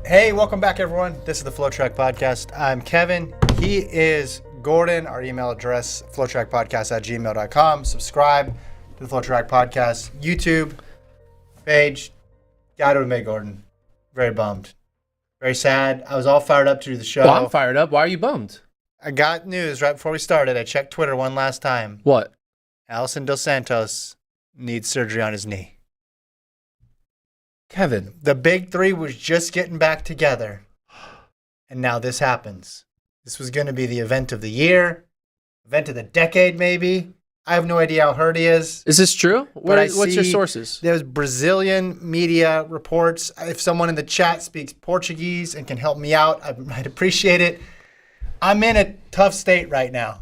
Hey, welcome back, everyone. This is the FloTrack podcast. I'm Kevin. He is Gordon. Our email address, flotrackpodcast@gmail.com. Subscribe to the FloTrack podcast YouTube page. Guy to admit, Gordon. Very bummed. Very sad. I was all fired up to do the show. Well, I'm fired up. Why are you bummed? I got news right before we started. I checked Twitter one last time. What? Alison Dos Santos needs surgery on his knee. Kevin. The big three was just getting back together. And now this happens. This was going to be the event of the year, event of the decade, maybe. I have no idea how hurt he is. Is this true? What's your sources? There's Brazilian media reports. If someone in the chat speaks Portuguese and can help me out, I'd appreciate it. I'm in a tough state right now.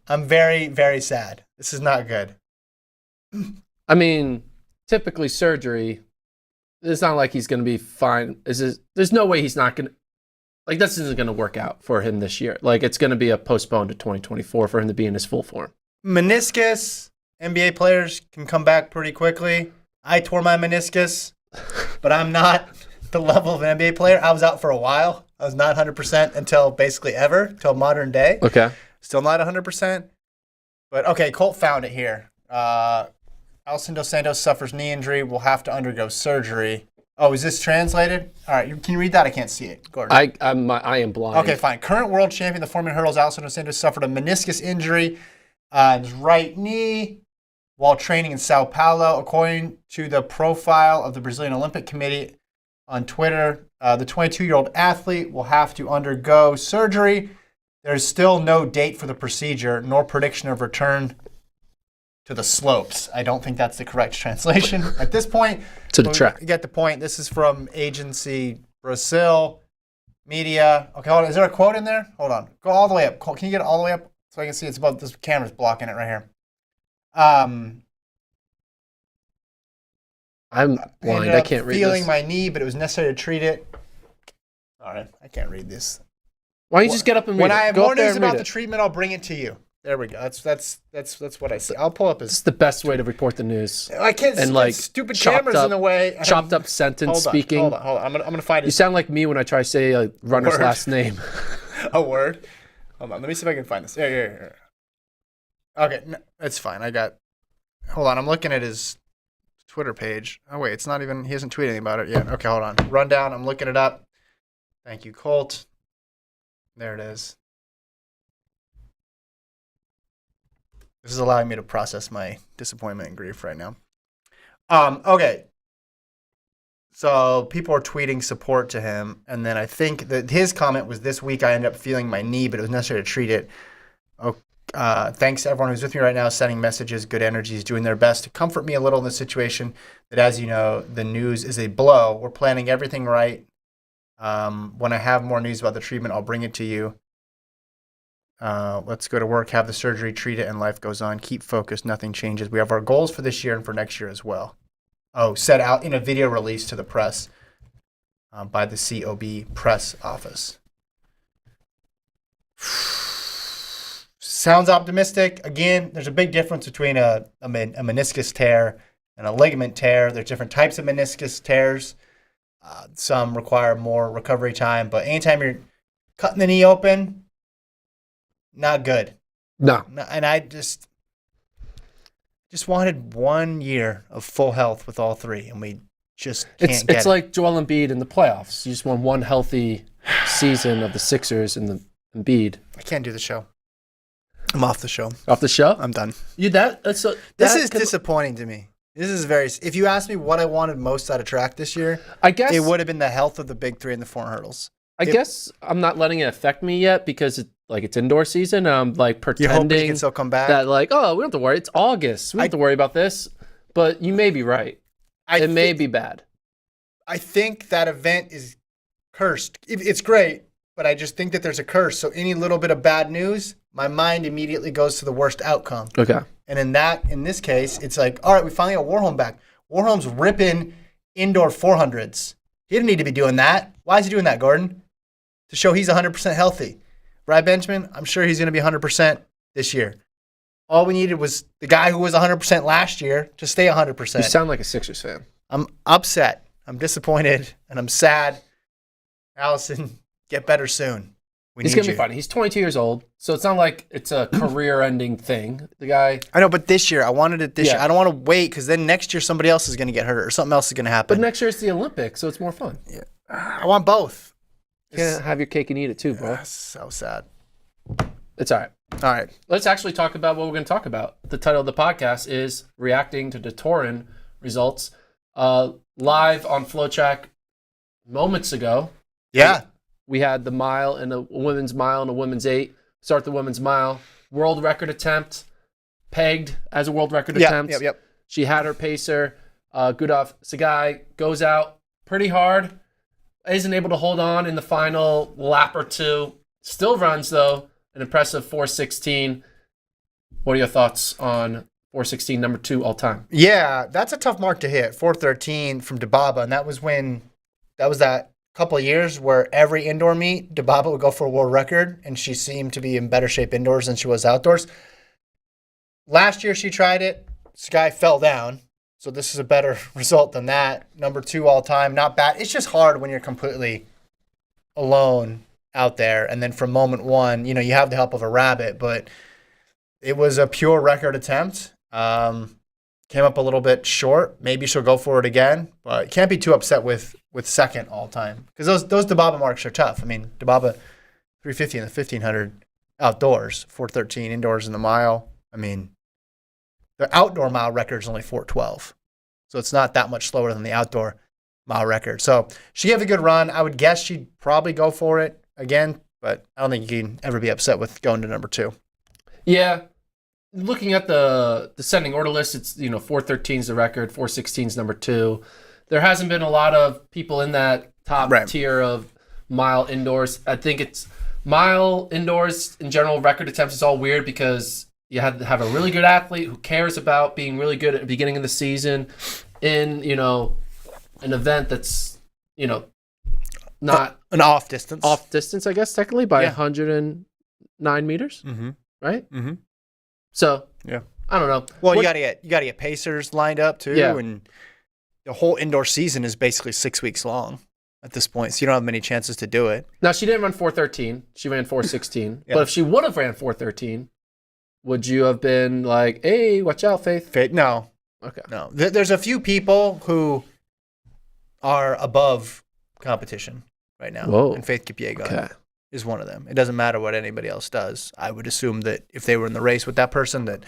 I'm very, very sad. This is not good. I mean, typically surgery, it's not like he's going to be fine. There's no way he's not going to, like, this isn't going to work out for him this year. Like, it's going to be a postponed to 2024 for him to be in his full form. Meniscus, NBA players can come back pretty quickly. I tore my meniscus, but I'm not the level of an NBA player. I was out for a while. I was not 100% until basically ever, until modern day. Okay. Still not 100%. But, okay, Colt found it here. Alison Dos Santos suffers knee injury, will have to undergo surgery. Oh, is this translated? All right, can you read that? I can't see it. Gordon. I am blind. Okay, fine. Current world champion, the 4-minute hurdles, Alison Dos Santos suffered a meniscus injury in his right knee while training in Sao Paulo. According to the profile of the Brazilian Olympic Committee on Twitter, the 22-year-old athlete will have to undergo surgery. There's still no date for the procedure, nor prediction of return to the slopes. I don't think that's the correct translation at this point. To the track. You get the point. This is from Agency Brazil Media. Okay, hold on. Is there a quote in there? Hold on. Go all the way up. Can you get it all the way up so I can see it's above? This camera's blocking it right here. I'm blind. I can't read this. Feeling my knee, but it was necessary to treat it. All right. I can't read this. Why don't you just get up and read it? When I have more news about the treatment, I'll bring it to you. There we go. That's what I see. I'll pull up his. It's the best way to report the news. I can't. And like stupid cameras in the way. Chopped up sentence speaking. Hold on. I'm gonna find it. You sound like me when I try to say a runner's last name. A word. Hold on. Let me see if I can find this. Here. Okay, no, it's fine. Hold on. I'm looking at his Twitter page. Oh wait, it's not even. He hasn't tweeted anything about it yet. Okay, hold on. Rundown. I'm looking it up. Thank you, Colt. There it is. This is allowing me to process my disappointment and grief right now. Okay. So people are tweeting support to him, and then I think that his comment was, "This week I ended up feeling my knee, but it was necessary to treat it. Thanks to everyone who's with me right now, sending messages, good energies, doing their best to comfort me a little in this situation. That, as you know, the news is a blow. We're planning everything right. When I have more news about the treatment, I'll bring it to you. Let's go to work, have the surgery, treat it, and life goes on. Keep focused. Nothing changes. We have our goals for this year and for next year as well." Oh, set out in a video release to the press by the COB press office. Sounds optimistic. Again, there's a big difference between a meniscus tear and a ligament tear. There's different types of meniscus tears. Some require more recovery time, but anytime you're cutting the knee open, not good. No. And I just wanted 1 year of full health with all three, and we just can't get it. It's like Joel Embiid in the playoffs. You just want one healthy season of the Sixers and the Embiid. I can't do the show. I'm off the show. Off the show? I'm done. This is disappointing to me. This is if you asked me what I wanted most out of track this year, I guess it would have been the health of the big three and the 4 hurdles. I guess I'm not letting it affect me yet because it's indoor season. I'm like pretending you hope he can still come back. That we don't have to worry. It's August. We don't have to worry about this. But you may be right. It may be bad. I think that event is cursed. It's great, but I just think that there's a curse. So any little bit of bad news, my mind immediately goes to the worst outcome. Okay. And in this case, it's like, all right, we finally got Warholm back. Warholm's ripping indoor 400s. He didn't need to be doing that. Why is he doing that, Gordon? To show he's 100% healthy. Right, Benjamin? I'm sure he's going to be 100% this year. All we needed was the guy who was 100% last year to stay 100%. You sound like a Sixers fan. I'm upset. I'm disappointed, and I'm sad. Allison, get better soon. He's going to be fine. He's 22 years old, so it's not like it's a career-ending thing. The guy... I know, but this year, I wanted it this year. I don't want to wait because then next year somebody else is going to get hurt or something else is going to happen. But next year it's the Olympics, so it's more fun. Yeah. I want both. You can have your cake and eat it too, bro. So sad. It's all right. All right. Let's actually talk about what we're going to talk about. The title of the podcast is Reacting to the Torun Results. Live on FloTrack moments ago. Yeah. We had the mile and a women's mile and a women's 8. Start the women's mile. World record attempt. Pegged as a world record attempt. Yep. She had her pacer. Gudov Sagai goes out pretty hard. Isn't able to hold on in the final lap or two. Still runs, though, an impressive 4:16. What are your thoughts on 4:16, number 2 all time? Yeah, that's a tough mark to hit. 4:13 from Dibaba, and that was that couple of years where every indoor meet, Dibaba would go for a world record, and she seemed to be in better shape indoors than she was outdoors. Last year she tried it. Sky fell down, so this is a better result than that. Number 2 all time, not bad. It's just hard when you're completely alone out there, and then from moment 1, you have the help of a rabbit, but it was a pure record attempt. Came up a little bit short. Maybe she'll go for it again, but can't be too upset with second all time because those Dibaba marks are tough. I mean, Dibaba 350 in the 1500 outdoors, 413 indoors in the mile. I mean, the outdoor mile record is only 412, so it's not that much slower than the outdoor mile record. So she gave a good run. I would guess she'd probably go for it again, but I don't think you can ever be upset with going to number 2. Yeah. Looking at the descending order list, it's 413 is the record, 416 is number 2. There hasn't been a lot of people in that top tier of mile indoors. I think it's mile indoors in general record attempts is all weird because you have to have a really good athlete who cares about being really good at the beginning of the season in an event that's not an off distance, I guess technically by 109 meters, right? Mm-hmm. So yeah, I don't know. Well, you gotta get pacers lined up too, Yeah. and the whole indoor season is basically 6 weeks long at this point, so you don't have many chances to do it. Now she didn't run 413; she ran 416. Yeah. But if she would have ran 413, would you have been like, "Hey, watch out, Faith"? No. Okay. No. There's a few people who are above competition right now, Whoa. and Faith Kipyegon Okay. is one of them. It doesn't matter what anybody else does. I would assume that if they were in the race with that person, that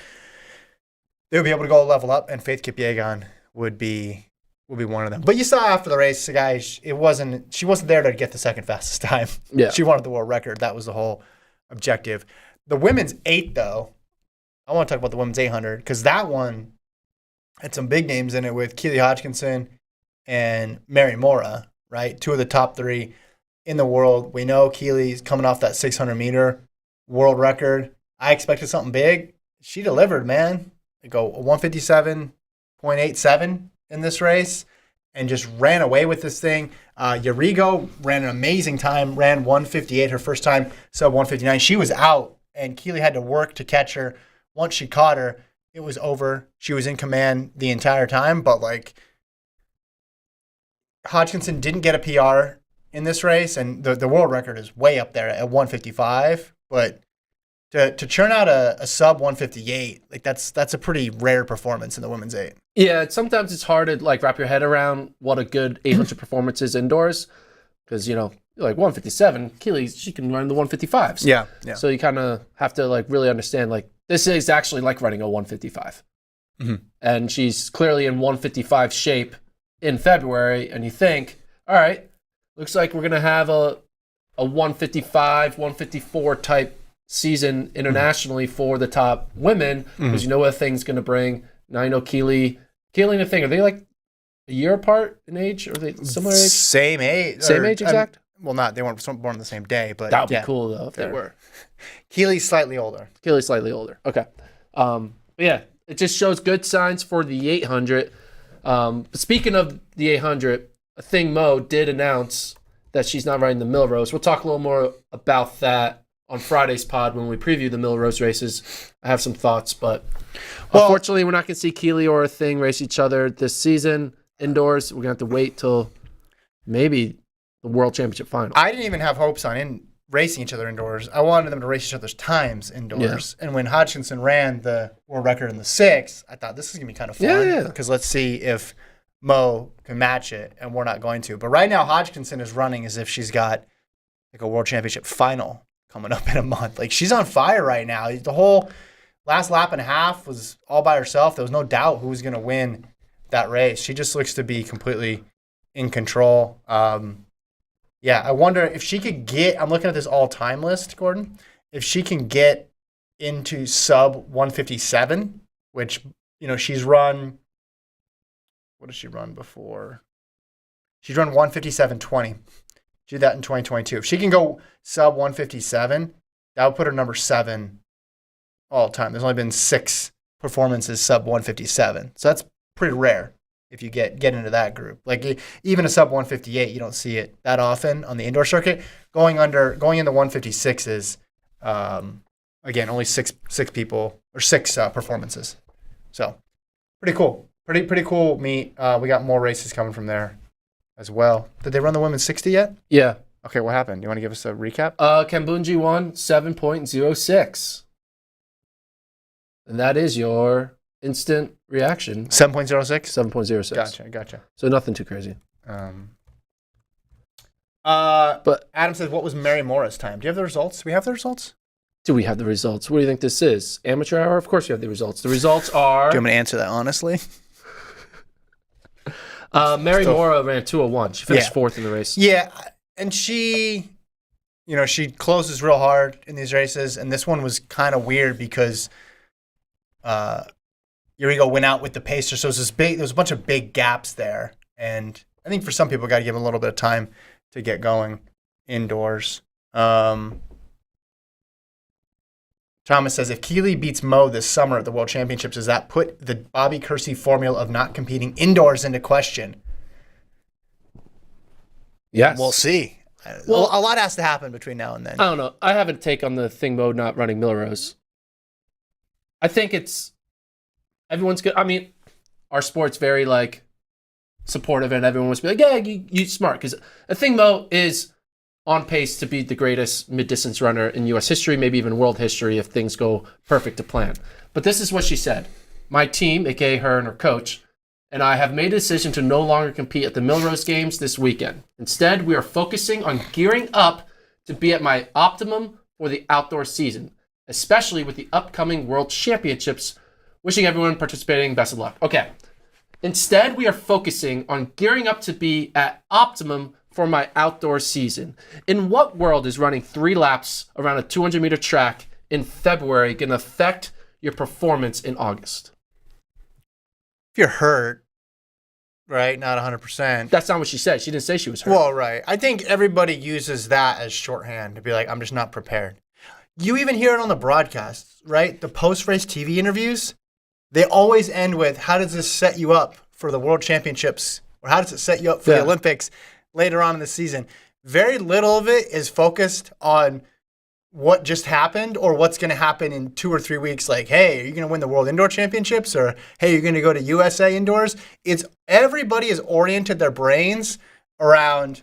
they would be able to go level up, and Faith Kipyegon would be one of them. But you saw after the race, the guy, she wasn't there to get the second fastest time. Yeah. She wanted the world record. That was the whole objective. The women's 8, though, I want to talk about the women's 800 because that one had some big names in it with Keely Hodgkinson and Mary Mora, right? 2 of the top 3 in the world. We know Keely's coming off that 600-meter world record. I expected something big. She delivered, man. They go 157.87 in this race and just ran away with this thing. Yarigo ran an amazing time, ran 158 her first time, sub 159. She was out, and Keely had to work to catch her. Once she caught her, it was over. She was in command the entire time, but Hodgkinson didn't get a PR in this race, and the world record is way up there at 155. But to churn out a sub 158, that's a pretty rare performance in the women's 8. Yeah, sometimes it's hard to wrap your head around what a good 800 performance is indoors, because 157, Keely, she can run the 155s. Yeah. So you kind of have to really understand this is actually like running a 155, and she's clearly in 155 shape in February, and you think, all right, looks like we're gonna have a 155, 154 type season internationally for the top women, because you know what thing's gonna bring. Now I know Keely and the thing, are they a year apart in age, or are they similar age? Same age. Same age exact? They weren't born on the same day, but that would be cool though if they were. Keely's slightly older. Okay. But yeah, it just shows good signs for the 800. But speaking of the 800, Thing Mo did announce that she's not riding the Millrose. We'll talk a little more about that on Friday's pod when we preview the Millrose races. I have some thoughts, but unfortunately, we're not going to see Keely or a Thing race each other this season indoors. We're going to have to wait till maybe the World Championship final. I didn't even have hopes on racing each other indoors. I wanted them to race each other's times indoors. Yeah. And when Hodgkinson ran the world record in the 6, I thought this is going to be kind of fun. Yeah. Because let's see if Mo can match it, and we're not going to. But right now, Hodgkinson is running as if she's got like a world championship final coming up in a month. Like, she's on fire right now. The whole last lap and a half was all by herself. There was no doubt who was going to win that race. She just looks to be completely in control. Yeah, I wonder if she could get, I'm looking at this all-time list, Gordon, if she can get into sub 157, which, she's run, what did she run before? She's run 157.20. She did that in 2022. If she can go sub 157, that would put her number 7 all time. There's only been 6 performances sub 157. So that's pretty rare if you get into that group. Like, even a sub 158, you don't see it that often on the indoor circuit. Going into 156 is, again, only 6 people or 6 performances. So pretty cool. Pretty cool meet. We got more races coming from there as well. Did they run the women's 60 yet? Yeah. Okay, what happened? Do you want to give us a recap? Kambunji won 7.06. And that is your instant reaction. 7.06? 7.06. Gotcha. So nothing too crazy. But Adam says, what was Mary Mora's time? Do you have the results? Do we have the results? Do we have the results? What do you think this is? Amateur hour? Of course you have the results. The results are... Do you want me to answer that honestly? Mary Mora ran 2:01. She finished 4th in the race. Yeah, and she closes real hard in these races, and this one was kind of weird because Urigo went out with the pacer, so there was a bunch of big gaps there, and I think for some people, got to give them a little bit of time to get going indoors. Thomas says, if Keeley beats Mo this summer at the World Championships, does that put the Bobby Kersey formula of not competing indoors into question? Yes. We'll see. Well, a lot has to happen between now and then. I don't know. I have a take on the thing mode not running Millrose. I think everyone's good. I mean, our sport's very, supportive, and everyone wants to be like, yeah, you smart. Because a thing Mo is on pace to be the greatest mid-distance runner in U.S. history, maybe even world history if things go perfect to plan. But this is what she said. My team, aka her and her coach, and I have made a decision to no longer compete at the Millrose Games this weekend. Instead, we are focusing on gearing up to be at my optimum for the outdoor season, especially with the upcoming World Championships. Wishing everyone participating best of luck. Okay. Instead, we are focusing on gearing up to be at optimum for my outdoor season. In what world is running 3 laps around a 200-meter track in February going to affect your performance in August? If you're hurt, right, not 100%. That's not what she said. She didn't say she was hurt. Well, right. I think everybody uses that as shorthand to be like, I'm just not prepared. You even hear it on the broadcasts, right? The post-race TV interviews, they always end with, how does this set you up for the World Championships? Or how does it set you up for the Olympics later on in the season? Very little of it is focused on what just happened or what's going to happen in 2 or 3 weeks. Like, hey, are you going to win the World Indoor Championships? Or, hey, you're going to go to USA Indoors? Everybody has oriented their brains around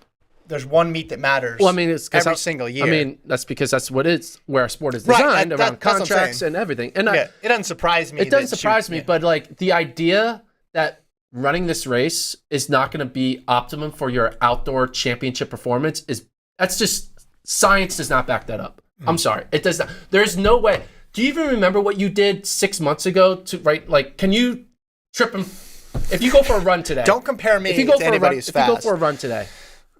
there's one meet that matters. Well, I mean, it's every single year. I mean, that's because that's where our sport is designed, around contracts and everything. And it doesn't surprise me. It doesn't surprise me, but the idea that running this race is not going to be optimum for your outdoor championship performance that's just science does not back that up. I'm sorry, it does not. There's no way. Do you even remember what you did 6 months ago can you trip him if you go for a run today? Don't compare me to anybody who's fast. If you go for a run today,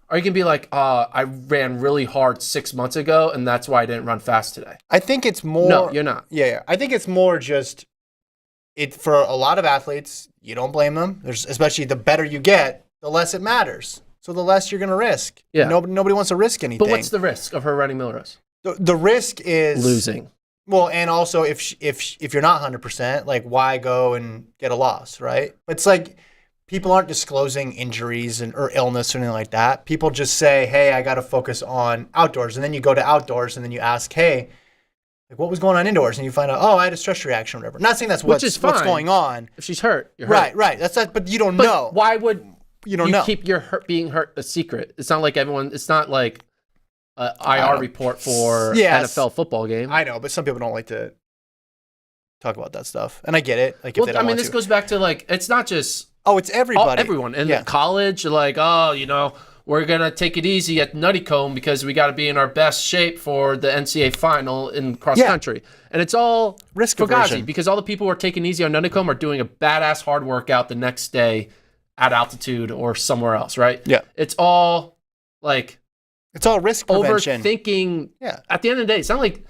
are you going to be like, I ran really hard 6 months ago, and that's why I didn't run fast today? I think it's more... No, you're not. Yeah. I think it's more just... For a lot of athletes, you don't blame them. Especially the better you get, the less it matters. So the less you're going to risk. Yeah. Nobody wants to risk anything. But what's the risk of her running Millrose? The risk is... losing. Well, and also if you're not 100%, why go and get a loss, right? It's like... People aren't disclosing injuries or illness or anything like that. People just say, hey, I got to focus on outdoors. And then you go to outdoors and then you ask, hey, what was going on indoors? And you find out, oh, I had a stress reaction or whatever. Not saying that's what's going on. If she's hurt, you're hurt. Right. That's that, but you don't know. Why would you don't know. keep your being hurt a secret. It's not like everyone. It's not like an IR report for NFL football game. I know, but some people don't like to talk about that stuff, and I get it. Like, well, I mean, this goes back to like it's not just it's everybody, everyone in college. Like, we're gonna take it easy at Nuttycombe because we got to be in our best shape for the NCAA final in cross country, and it's all risk fugazi because all the people who are taking easy on Nuttycombe are doing a badass hard workout the next day at altitude or somewhere else, right? Yeah, it's all like it's all risk prevention. Overthinking. Yeah. At the end of the day, it's not like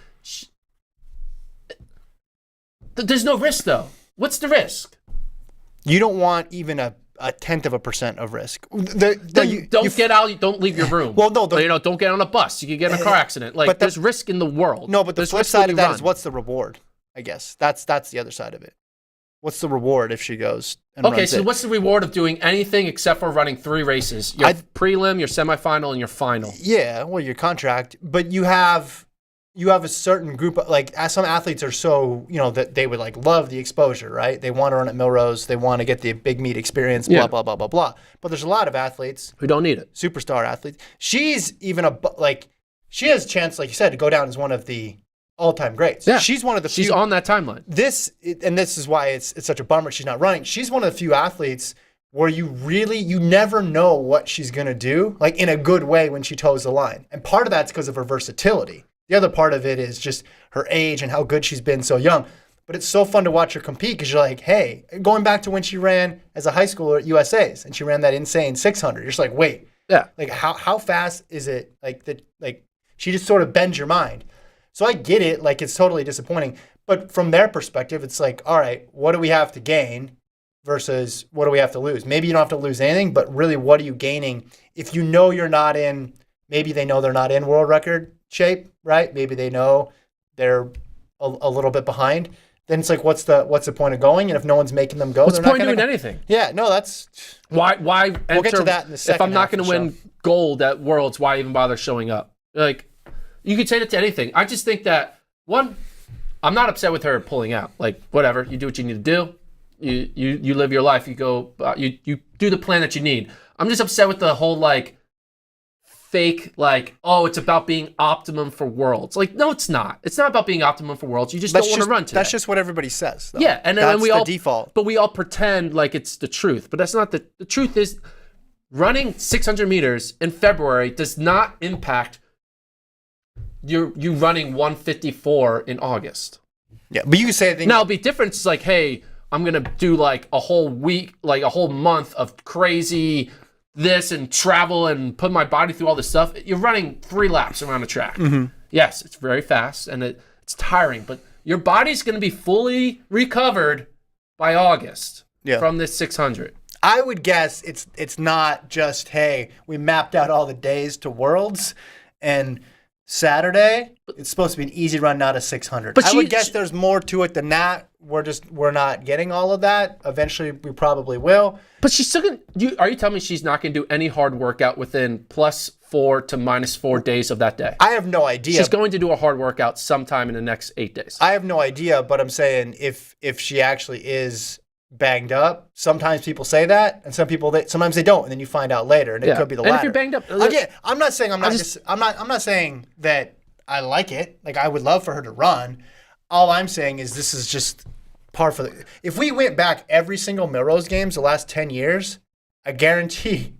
there's no risk though. What's the risk? You don't want even a 0.1% of risk. Don't get out. Don't leave your room. Well, no, don't get on a bus. You could get in a car accident. Like, there's risk in the world. No, but the flip side of that is what's the reward? I guess that's the other side of it. What's the reward if she goes and runs so what's the reward of doing anything except for running 3 races? Your prelim, your semifinal, and your final. Yeah, well, your contract, but you have a certain group of, like, as some athletes are so, that they would like love the exposure, right? They want to run at Milrose. They want to get the big meet experience, blah, blah, blah, blah, blah. But there's a lot of athletes who don't need it. Superstar athletes. She's even she has a chance, like you said, to go down as one of the all-time greats. Yeah. She's one of the few. She's on that timeline. This is why it's such a bummer she's not running. She's one of the few athletes where you never know what she's going to do, like in a good way when she toes the line. And part of that's because of her versatility. The other part of it is just her age and how good she's been so young. But it's so fun to watch her compete because you're like, hey, going back to when she ran as a high schooler at USA's and she ran that insane 600. You're just like, wait, like how fast is it? Like she just sort of bends your mind. So I get it. Like, it's totally disappointing. But from their perspective, it's like, all right, what do we have to gain versus what do we have to lose? Maybe you don't have to lose anything, but really, what are you gaining if you know you're not in? Maybe they know they're not in world record shape, right? Maybe they know they're a little bit behind. Then it's like, what's the point of going? And if no one's making them go, what's they're the point not of doing anything? Yeah, no, that's why. We'll get to that in the second. If I'm not going to win gold at Worlds, why even bother showing up? Like, you could say that to anything. I just think that one, I'm not upset with her pulling out. Like, whatever, you do what you need to do. You live your life. You go. You do the plan that you need. I'm just upset with the whole like fake, like, oh, it's about being optimum for Worlds. Like, no, it's not. It's not about being optimum for Worlds. You just don't want to run today. That's just what everybody says, though. Yeah, and that's we the all default. But we all pretend like it's the truth. But that's not the truth. Is running 600 meters in February does not impact you running 154 in August. Yeah, but you say now it'll be different. It's like, hey, I'm gonna do like a whole week, like a whole month of crazy this and travel and put my body through all this stuff. You're running 3 laps around the track. Mm-hmm. Yes, it's very fast and it's tiring, but your body's going to be fully recovered by August from this 600. I would guess it's not just, hey, we mapped out all the days to Worlds and Saturday, it's supposed to be an easy run, not a 600. But I would guess there's more to it than that. We're not getting all of that. Eventually, we probably will. But she's still gonna. Are you telling me she's not gonna do any hard workout within +4 to -4 days of that day? I have no idea. She's going to do a hard workout sometime in the next 8 days. I have no idea, but I'm saying if she actually is banged up, sometimes people say that, and sometimes they don't, and then you find out later, and it could be the latter. And if you're banged up, again, I'm not saying I'm not saying that I like it. Like, I would love for her to run. All I'm saying is this is just par for the. If we went back every single Milrose games the last 10 years, I guarantee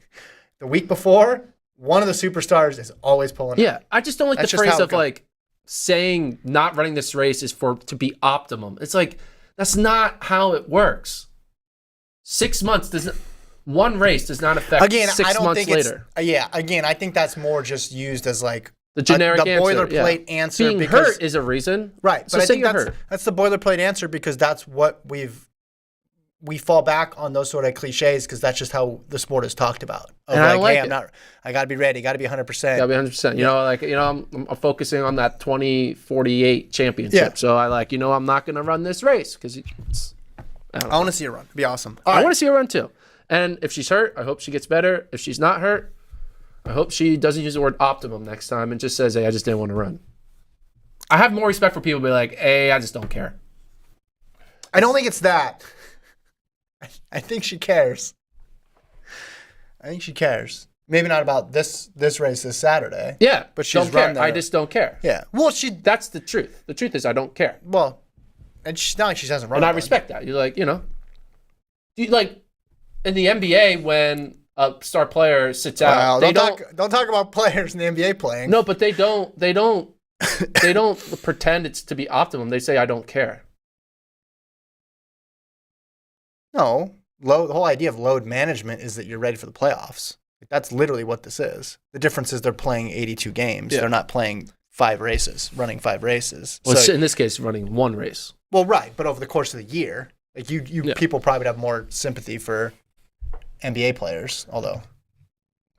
the week before, one of the superstars is always pulling up. Yeah, I just don't like the phrase of like saying not running this race is to be optimum. It's like, that's not how it works. 6 months one race does not affect 6 months later. Again, I think that's more just used as like the generic the boilerplate answer. Being hurt is a reason, right? So but I think hurt. That's the boilerplate answer because that's what we fall back on those sort of cliches because that's just how the sport is talked about. And I like it. I got to be ready. Got to be 100%. Got to be 100%. I'm focusing on that 2048 championship. Yeah. So I'm not going to run this race because I want to see her run. It'd be awesome. I want to see her run too. And if she's hurt, I hope she gets better. If she's not hurt, I hope she doesn't use the word optimum next time and just says, hey, I just didn't want to run. I have more respect for people who be like, hey, I just don't care. I don't think it's that. I think she cares. I think she cares. Maybe not about this race this Saturday. Yeah, but she's don't care. run there. I just don't care. Yeah. Well, That's the truth. The truth is I don't care. Well, and she's not like she hasn't run. And I respect that. You're like, like in the NBA when a star player sits out. Don't talk about players in the NBA playing. No, but they don't pretend it's to be optimum. They say I don't care. No. The whole idea of load management is that you're ready for the playoffs. That's literally what this is. The difference is they're playing 82 games. Yeah. They're not playing 5 races, running 5 races. Well, so, in this case, running 1 race. Well, right, but over the course of the year, like people probably would have more sympathy for NBA players, although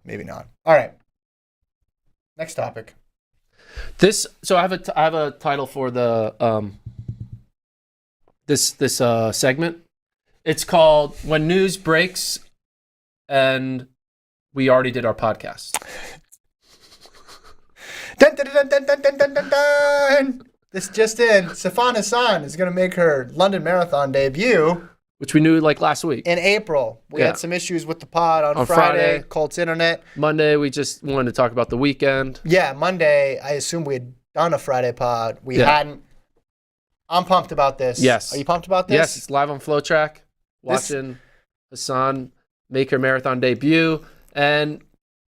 maybe not. All right. Next topic. So I have a title for the this segment. It's called When News Breaks and We Already Did Our Podcast. Dun, dun, dun, dun, dun, dun, dun, dun, dun. This just in. Sifan Hassan is going to make her London Marathon debut. Which we knew like last week. In April. We had some issues with the pod on Friday. Colts Internet. Monday, we just wanted to talk about the weekend. Yeah, Monday, I assume we had done a Friday pod. We hadn't. I'm pumped about this. Yes. Are you pumped about this? Yes, it's live on FloTrack. Watching Hassan make her marathon debut. And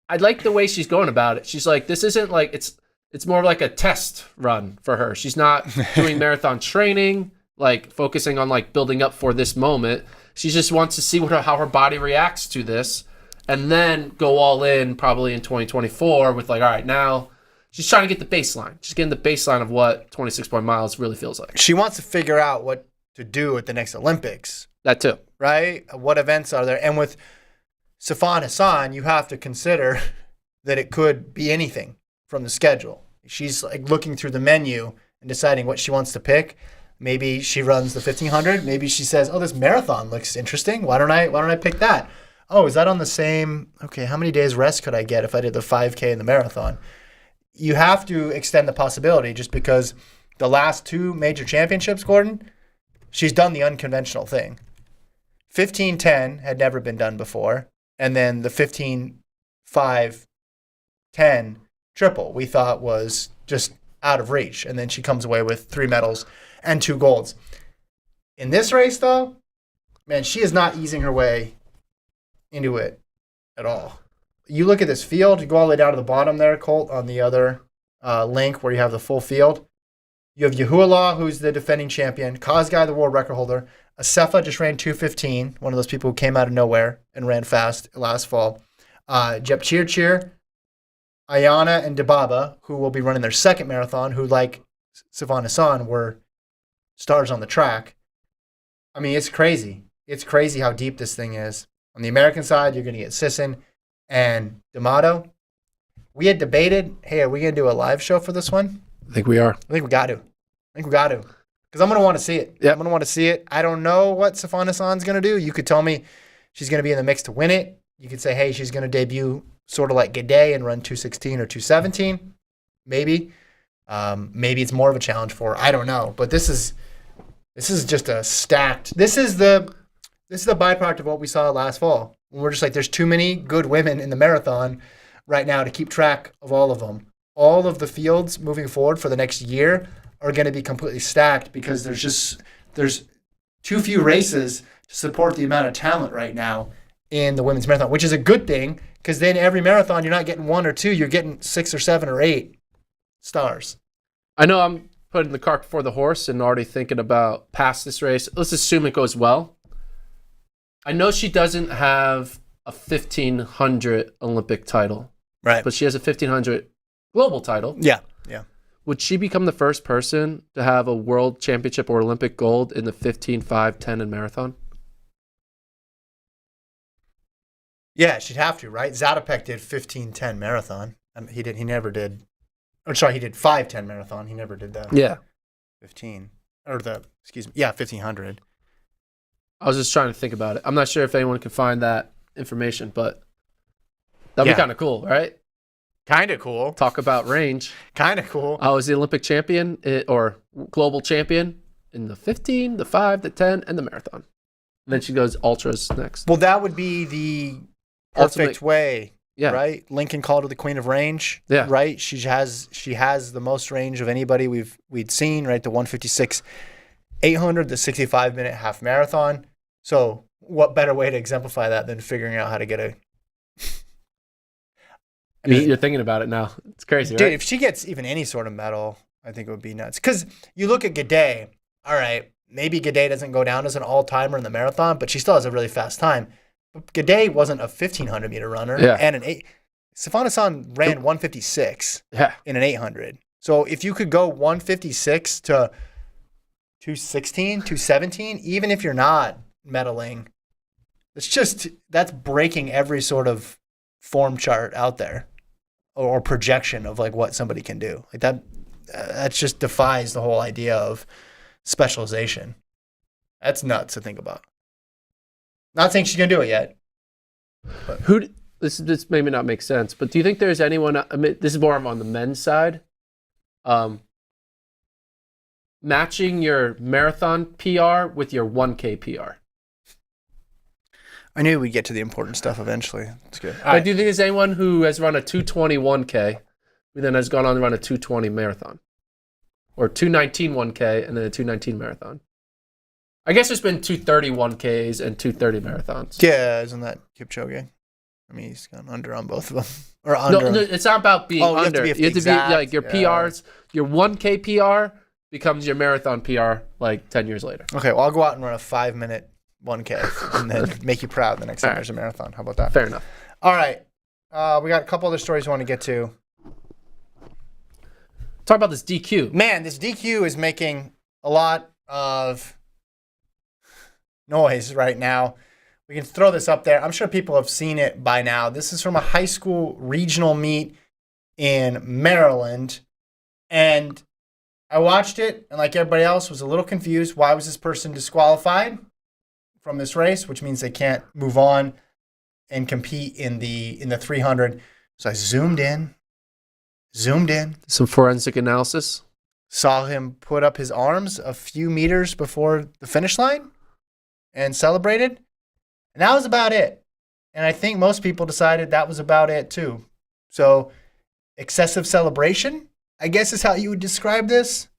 I like the way she's going about it. She's like, this isn't like, it's more like a test run for her. She's not doing marathon training, like focusing on like building up for this moment. She just wants to see how her body reacts to this and then go all in probably in 2024 with like, all right, now she's trying to get the baseline. She's getting the baseline of what 26 miles really feels like. She wants to figure out what to do at the next Olympics. That too. Right? What events are there? And with Sifan Hassan, you have to consider that it could be anything from the schedule. She's like looking through the menu and deciding what she wants to pick. Maybe she runs the 1500. Maybe she says, "Oh, this marathon looks interesting. Why don't I pick that? Oh, is that on the same? Okay, how many days rest could I get if I did the 5K and the marathon?" You have to extend the possibility just because the last 2 major championships, Gordon, she's done the unconventional thing. 15:10 had never been done before, and then the 15:5:10 triple we thought was just out of reach, and then she comes away with 3 medals and 2 golds. In this race, though, man, she is not easing her way into it at all. You look at this field, you go all the way down to the bottom there, Colt, on the other link where you have the full field. You have Yahuwah, who's the defending champion, Kosgei, the world record holder. Asefa just ran 2:15, one of those people who came out of nowhere and ran fast last fall. Jepchirchir, Ayana, and Dibaba, who will be running their second marathon, who, like Sifan Hassan, were stars on the track. I mean, it's crazy. It's crazy how deep this thing is. On the American side, you're going to get Sisson and D'Amato. We had debated, hey, are we going to do a live show for this one? I think we are. I think we got to. Because I'm going to want to see it. Yeah. I'm going to want to see it. I don't know what Sifan Hassan's going to do. You could tell me she's going to be in the mix to win it. You could say, hey, she's going to debut sort of like Gaudet and run 2:16 or 2:17. Maybe. Maybe it's more of a challenge for her. I don't know. But this is just a stacked. This is the byproduct of what we saw last fall. We're just like, there's too many good women in the marathon right now to keep track of all of them. All of the fields moving forward for the next year are going to be completely stacked because there's too few races to support the amount of talent right now in the women's marathon, which is a good thing because then every marathon you're not getting 1 or 2, you're getting 6 or 7 or 8 stars. I know I'm putting the cart before the horse and already thinking about past this race. Let's assume it goes well. I know she doesn't have a 1500 Olympic title, right? But she has a 1500 global title. Yeah. Would she become the first person to have a world championship or Olympic gold in the 15, 5, 10, and marathon? Yeah, she'd have to, right? Zatopek did 15:10 marathon. He never did. Oh, sorry, he did 5:10 marathon. He never did that. Yeah. 1500. I was just trying to think about it. I'm not sure if anyone can find that information, but that'd be kind of cool, right? Kind of cool. Talk about range. Kind of cool. I was the Olympic champion or global champion in the 15, the 5, the 10, and the marathon. And then she goes ultras next. Well, that would be the perfect way. Yeah. Right. Lincoln called her the Queen of Range. Yeah. Right. She has the most range of anybody we'd seen. Right. The 156 800, the 65-minute half marathon. So what better way to exemplify that than figuring out how to get a. You're thinking about it now. It's crazy, dude, right? if she gets even any sort of medal, I think it would be nuts. Because you look at Gaudet. All right, maybe Gaudet doesn't go down as an all-timer in the marathon, but she still has a really fast time. But Gaudet wasn't a 1,500-meter runner. Yeah. And an 8. Sifan Hassan ran 156 in an 800. So if you could go 156 to 216, 217, even if you're not medaling, that's breaking every sort of form chart out there or projection of like what somebody can do. Like that just defies the whole idea of specialization. That's nuts to think about. Not saying she's gonna do it yet. But. This maybe not make sense, but do you think there's anyone? I mean, this is more on the men's side. Matching your marathon PR with your 1K PR. I knew we'd get to the important stuff eventually. It's good. Do you think there's anyone who has run a 220 1K, who then has gone on to run a 220 marathon, or 219 1K and then a 219 marathon? I guess there's been 230 1Ks and 230 marathons. Yeah, isn't that Kipchoge? I mean, he's gone under on both of them. Or under. No, it's not about being under. You have to be like your PRs. Your 1K PR becomes your marathon PR like 10 years later. Okay, well, I'll go out and run a 5-minute 1K and then make you proud the next time there's a marathon. How about that? Fair enough. All right. We got a couple other stories we want to get to. Talk about this DQ. Man, this DQ is making a lot of noise right now. We can throw this up there. I'm sure people have seen it by now. This is from a high school regional meet in Maryland. And I watched it, and like everybody else, was a little confused. Why was this person disqualified from this race, which means they can't move on and compete in the 300. So I zoomed in. Some forensic analysis. Saw him put up his arms a few meters before the finish line and celebrated. And that was about it. And I think most people decided that was about it too. So excessive celebration, I guess is how you would describe this.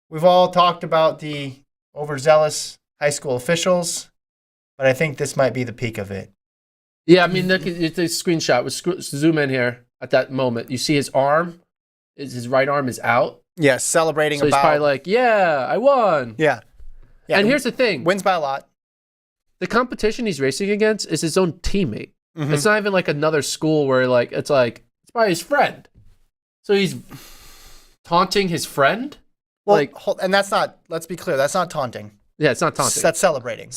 We've all talked about the overzealous high school officials, but I think this might be the peak of it. Yeah, I mean, look, it's a screenshot. We'll zoom in here at that moment. You see his arm, his right arm is out. Yeah, celebrating so about. He's probably like, yeah, I won. Yeah. And here's the thing. Wins by a lot. The competition he's racing against is his own teammate. Mm-hmm. It's not even like another school where it's by his friend. So he's taunting his friend? Well, and that's not, let's be clear, that's not taunting. Yeah, it's not taunting. That's celebrating.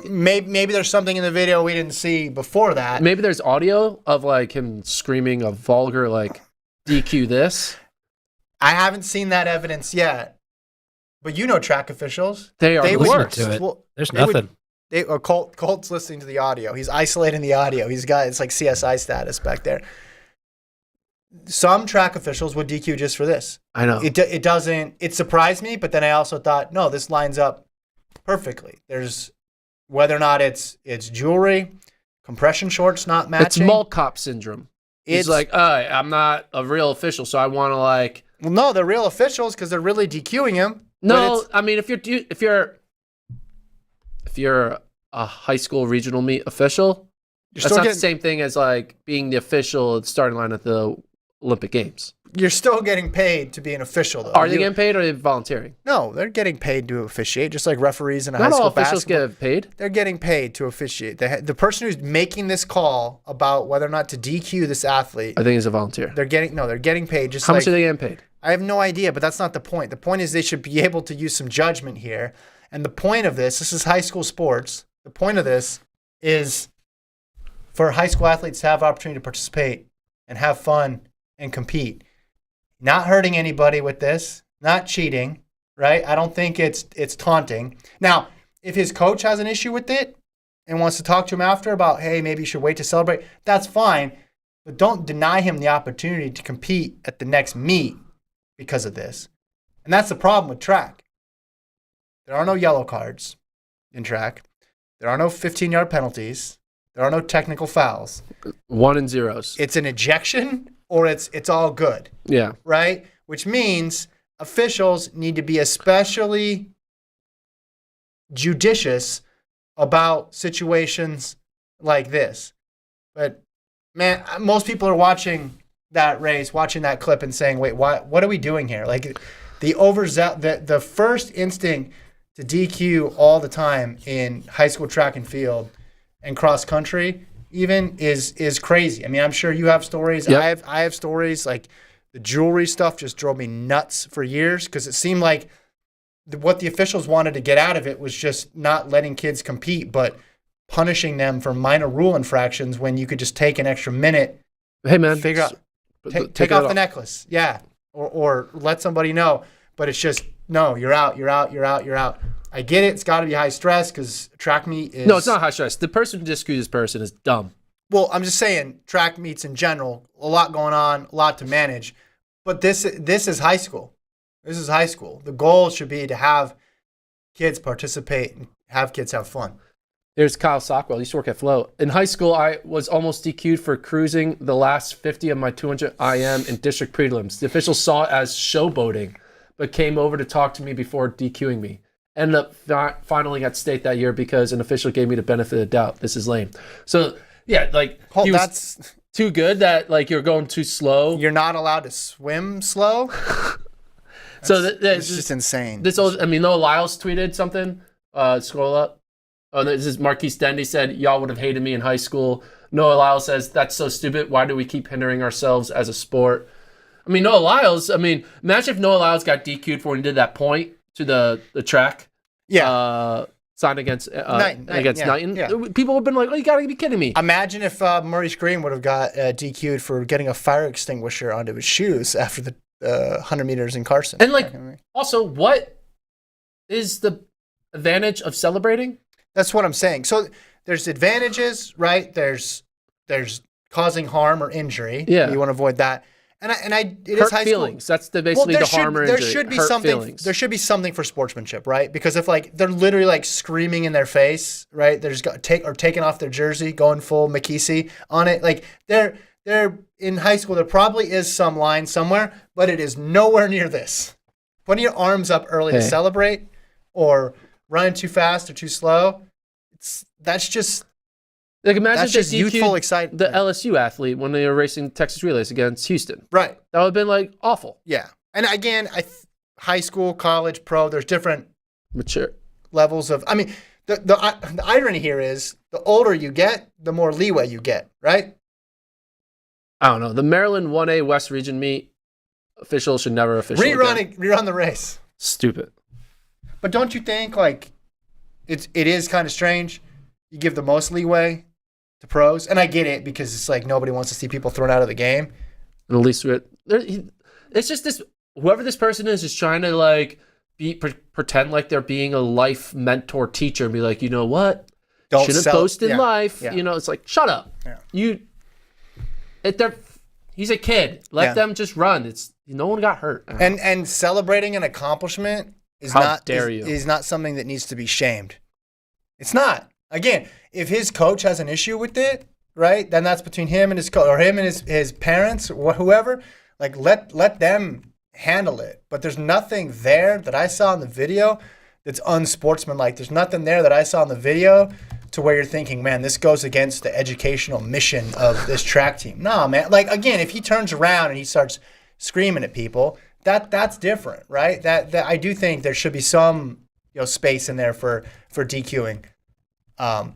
Maybe there's something in the video we didn't see before that. Maybe there's audio of him screaming a vulgar DQ this. I haven't seen that evidence yet. But track officials. They are the worst. To it. There's nothing. Colt's listening to the audio. He's isolating the audio. It's like CSI status back there. Some track officials would DQ just for this. I know. It surprised me, but then I also thought, no, this lines up perfectly. There's whether or not it's jewelry, compression shorts not matching. It's mall cop syndrome. He's like, I'm not a real official, so I want to Well, no, they're real officials because they're really DQing him. No, I mean, if you're a high school regional meet official, that's not the same thing as being the official at the starting line at the Olympic Games. You're still getting paid to be an official, though. Are they getting paid or are they volunteering? No, they're getting paid to officiate, just like referees in a high school basketball. Not all officials get paid. They're getting paid to officiate. The person who's making this call about whether or not to DQ this athlete, I think is a volunteer. They're getting paid. Just how much are they getting paid? I have no idea, but that's not the point. The point is they should be able to use some judgment here. And the point of this is high school sports. The point of this is for high school athletes to have opportunity to participate and have fun and compete. Not hurting anybody with this, not cheating, right? I don't think it's taunting. Now, if his coach has an issue with it and wants to talk to him after about, hey, maybe you should wait to celebrate, that's fine. But don't deny him the opportunity to compete at the next meet because of this. And that's the problem with track. There are no yellow cards in track. There are no 15-yard penalties. There are no technical fouls. 1 and 0s. It's an ejection or it's all good, Yeah. right? Which means officials need to be especially judicious about situations like this. But man, most people are watching that race, watching that clip and saying, wait, what are we doing here? Like the first instinct to DQ all the time in high school track and field and cross country even is crazy. I mean, I'm sure you have stories. Yep. I have stories. Like the jewelry stuff just drove me nuts for years because it seemed like what the officials wanted to get out of it was just not letting kids compete, but punishing them for minor rule infractions when you could just take an extra minute. Hey, man. Figure out, take off the necklace. Yeah. Or let somebody know. But it's just, no, you're out. I get it. It's got to be high stress because track meet is... No, it's not high stress. The person who disagrees this person is dumb. Well, I'm just saying track meets in general, a lot going on, a lot to manage. But this is high school. This is high school. The goal should be to have kids participate and have kids have fun. Here's Kyle Sockwell. He used to work at Flo. In high school, I was almost DQ'd for cruising the last 50 of my 200 IM in district prelims. The officials saw it as showboating, but came over to talk to me before DQing me. Ended up finally got state that year because an official gave me the benefit of the doubt. This is lame. So, yeah, like, he was too good that, like, you're going too slow. You're not allowed to swim slow? So it's just insane. Noah Lyles tweeted something. Scroll up. Oh, this is Marquise Dendy said, y'all would have hated me in high school. Noah Lyles says, that's so stupid. Why do we keep hindering ourselves as a sport? I mean, Noah Lyles, imagine if Noah Lyles got DQ'd for when he did that point to the track. Yeah. Signed against Knighton. Yeah. People have been like, oh, you got to be kidding me. Imagine if Maurice Green would have got DQ'd for getting a fire extinguisher onto his shoes after the 100 meters in Carson. And, also, what is the advantage of celebrating? That's what I'm saying. So there's advantages, right? There's causing harm or injury. Yeah. You want to avoid that. And it hurt is high feelings. School. That's basically the harm or injury. There should be hurt something. Feelings. There should be something for sportsmanship, right? Because if they're literally screaming in their face, right? They're just taking off their jersey, going full McKessie on it. Like they're in high school. There probably is some line somewhere, but it is nowhere near this. Putting your arms up early to celebrate, or running too fast or too slow. That's just. Like imagine that's just youthful excitement. The LSU athlete when they were racing Texas relays against Houston. Right. That would have been awful. Yeah. And again, high school, college, pro, there's different mature levels of. I mean, the irony here is the older you get, the more leeway you get, right? I don't know. The Maryland 1A West Region meet officials should never officially rerun the race. Stupid. But don't you think it is kind of strange? You give the most leeway to pros, and I get it because it's nobody wants to see people thrown out of the game. And at least it's just this. Whoever this person is trying to pretend like they're being a life mentor teacher and be like, you know what? Shouldn't boast in life. Yeah. It's shut up. Yeah. He's a kid. Let them just run. No one got hurt. And celebrating an accomplishment is not something that needs to be shamed. It's not. Again, if his coach has an issue with it, right, then that's between him and his coach, or him and his parents, or whoever. Let them handle it. But there's nothing there that I saw in the video that's unsportsmanlike. There's nothing there that I saw in the video to where you're thinking, man, this goes against the educational mission of this track team. No, man. Again, if he turns around and he starts screaming at people, that's different, right? That I do think there should be some space in there for DQing.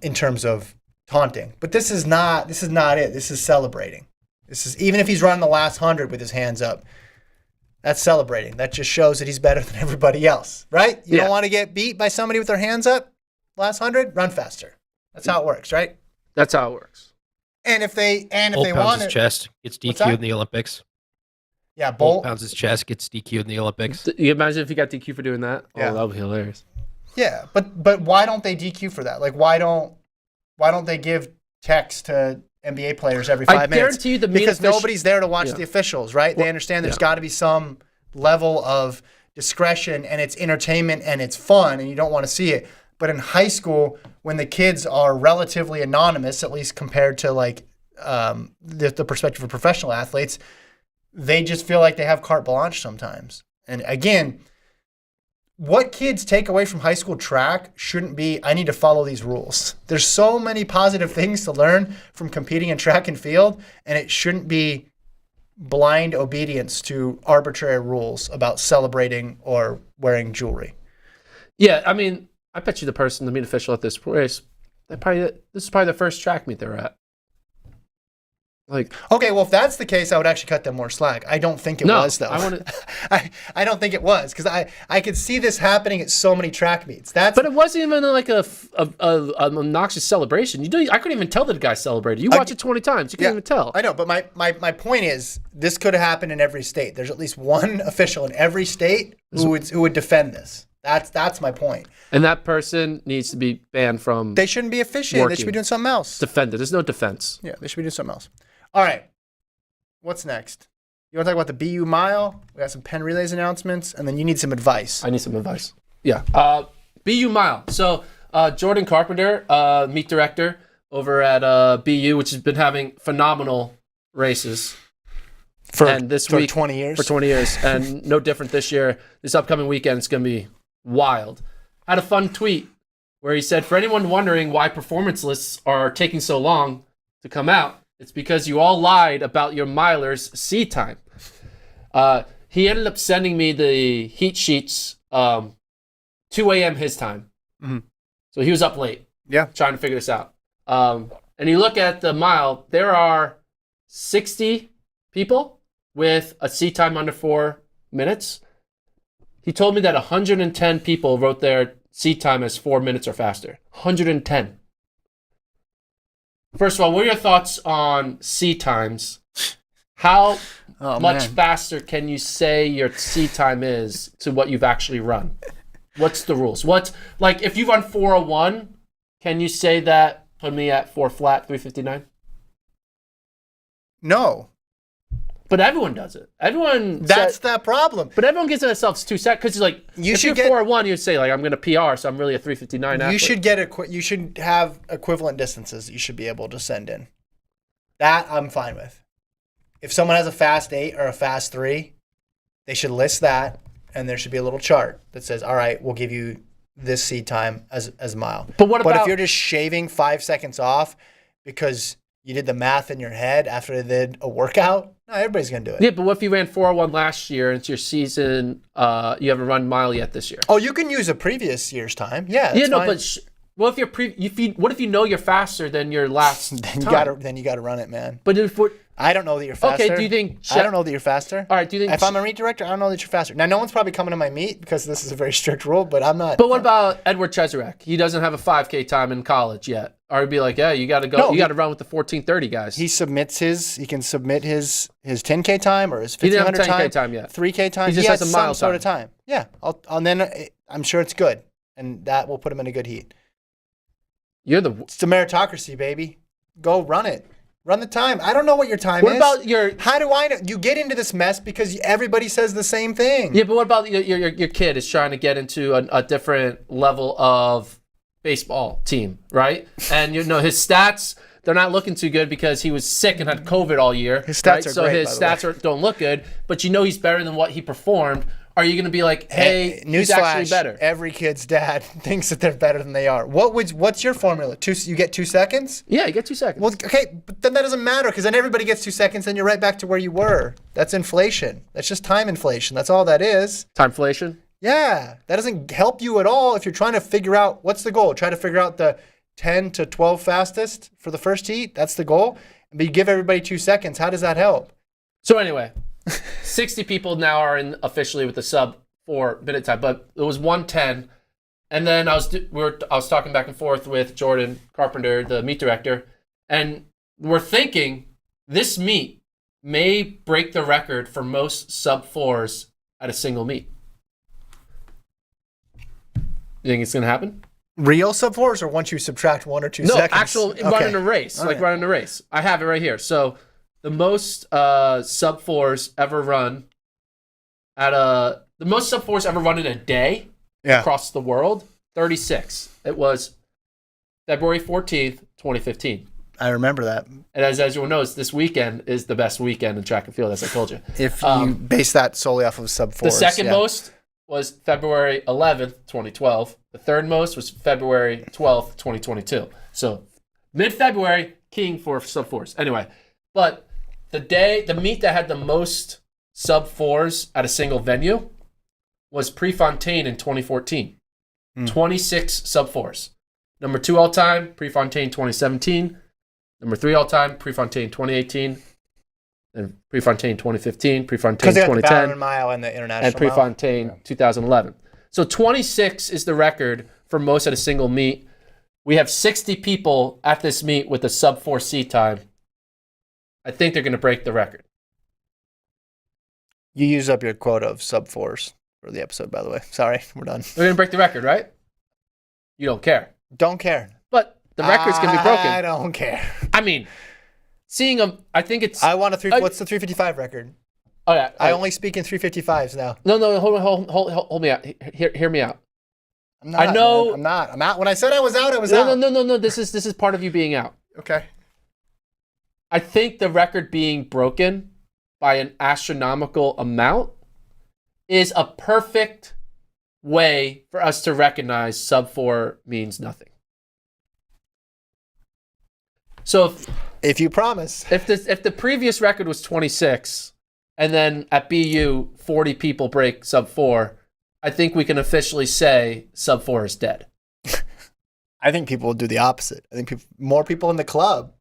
In terms of taunting, but this is not it. This is celebrating. This is even if he's running the last 100 with his hands up, that's celebrating. That just shows that he's better than everybody else, right? You don't want to get beat by somebody with their hands up. Last 100, run faster. That's how it works, right? That's how it works. And if they Bolt want his chest, gets DQ'd in the Olympics. Yeah, Bolt pounds his chest, gets DQ'd in the Olympics. You imagine if he got DQ'd for doing that? Yeah. Oh, that would be hilarious. Yeah, but why don't they DQ for that? Why don't they give techs to NBA players every 5 minutes? I guarantee you because nobody's there to watch the officials, right? They understand there's got to be some level of discretion, and it's entertainment and it's fun, and you don't want to see it. But in high school, when the kids are relatively anonymous, at least compared to like the perspective of professional athletes, they just feel like they have carte blanche sometimes. And again, what kids take away from high school track shouldn't be, I need to follow these rules. There's so many positive things to learn from competing in track and field, and it shouldn't be blind obedience to arbitrary rules about celebrating or wearing jewelry. Yeah, I mean, I bet you the meet official at this race, this is probably the first track meet they're at. Like, okay, well, if that's the case, I would actually cut them more slack. I don't think it was, though. I don't think it was, because I could see this happening at so many track meets. But it wasn't even like an obnoxious celebration. I couldn't even tell that the guy celebrated. You watch it 20 times, you can't even tell. I know, but my point is, this could have happened in every state. There's at least one official in every state who would defend this. That's my point. And that person needs to be banned from. They shouldn't be officiating. They should be doing something else. Defended. There's no defense. Yeah, they should be doing something else. All right. What's next? You want to talk about the BU Mile? We got some Penn Relays announcements, and then you need some advice. I need some advice. Yeah. BU Mile. So Jordan Carpenter, meet director over at BU, which has been having phenomenal races. For 20 years. For 20 years. And no different this year. This upcoming weekend is going to be wild. Had a fun tweet where he said, for anyone wondering why performance lists are taking so long to come out, it's because you all lied about your miler's seed time. He ended up sending me the heat sheets 2 a.m. his time. Mm-hmm. So he was up late trying to figure this out. And you look at the mile, there are 60 people with a seed time under 4 minutes. He told me that 110 people wrote their seed time as 4 minutes or faster. 110. First of all, what are your thoughts on seed times? How much faster can you say your seed time is to what you've actually run? What's the rules? Like if you run 4:01, can you say that put me at 4 flat 3:59? No. But everyone does it. That's the problem. But everyone gives themselves 2 seconds because like if you're 4:01, you'd say like I'm going to PR, so I'm really a 3:59 athlete. You should have equivalent distances. You should be able to send in. That I'm fine with. If someone has a fast 8 or a fast 3, they should list that, and there should be a little chart that says, "All right, we'll give you this seed time as a mile." But if you're just shaving 5 seconds off because you did the math in your head after they did a workout, no, everybody's going to do it. Yeah, but what if you ran 4:01 last year and it's your season, you haven't run mile yet this year? Oh, you can use a previous year's time. Yeah, that's fine. But what if you know you're faster than your last time? Then you got to run it, man. But I don't know that you're faster. Okay, do you think I don't know that you're faster. All right, do you think if I'm a meet director, I don't know that you're faster. Now, no one's probably coming to my meet because this is a very strict rule, but I'm not. But what about Edward Cheserek? He doesn't have a 5K time in college yet. Or he'd be like, yeah, you got to go. No, you got to run with the 14:30 guys. He can submit his 10K time or his 1500 time. He didn't have 10K time yet. 3K time. He just has a mile sort of time. Yeah, and then I'm sure it's good, and that will put him in a good heat. It's the meritocracy, baby. Go run it. Run the time. I don't know what your time is. What about How do I know? You get into this mess because everybody says the same thing. Yeah, but what about your kid is trying to get into a different level of baseball team, right? And his stats, they're not looking too good because he was sick and had COVID all year. His stats are great, his stats don't look good, but he's better than what he performed. Are you going to be like, hey, he's actually better? Every kid's dad thinks that they're better than they are. What's your formula? You get 2 seconds? Yeah, you get 2 seconds. Well, okay, but then that doesn't matter because then everybody gets 2 seconds and you're right back to where you were. That's inflation. That's just time inflation. That's all that is. Timeflation? Yeah. That doesn't help you at all if you're trying to figure out what's the goal. Try to figure out the 10 to 12 fastest for the first heat. That's the goal. But you give everybody 2 seconds. How does that help? So anyway, 60 people now are in officially with the sub 4 minute time, but it was 110. And then I was talking back and forth with Jordan Carpenter, the meet director, and we're thinking this meet may break the record for most sub 4s at a single meet. You think it's going to happen? Real sub 4s or once you subtract 1 or 2 seconds? No, actual running a race, running a race. I have it right here. So the most sub 4s ever run in a day across the world 36. It was February 14th, 2015. I remember that. And as everyone knows, this weekend is the best weekend in track and field, as I told you. If you base that solely off of sub 4s. The second most was February 11th, 2012. The third most was February 12th, 2022. So mid-February, king for sub 4s. Anyway, but the meet that had the most sub 4s at a single venue was Prefontaine in 2014. 26 sub 4s. Number 2 all time, Prefontaine 2017. Number 3 all time, Prefontaine 2018. And Prefontaine 2015, Prefontaine 2010. The mile and the international and Prefontaine 2011. So 26 is the record for most at a single meet. We have 60 people at this meet with a sub 4C time. I think they're going to break the record. You used up your quota of sub 4s for the episode, by the way. Sorry, we're done. They're going to break the record, right? You don't care. Don't care. But the record's going to be broken. I don't care. I mean, seeing them, I think it's... I want what's the 355 record? Oh, yeah. I only speak in 355s now. No, hold me out. Hear me out. I'm not. I know. Man. I'm not. I'm out. When I said I was out, I was out. No. This is part of you being out. Okay. I think the record being broken by an astronomical amount is a perfect way for us to recognize sub 4 means nothing. So if you promise. If the previous record was 26 and then at BU 40 people break sub 4, I think we can officially say sub 4 is dead. I think people will do the opposite. I think more people in the club.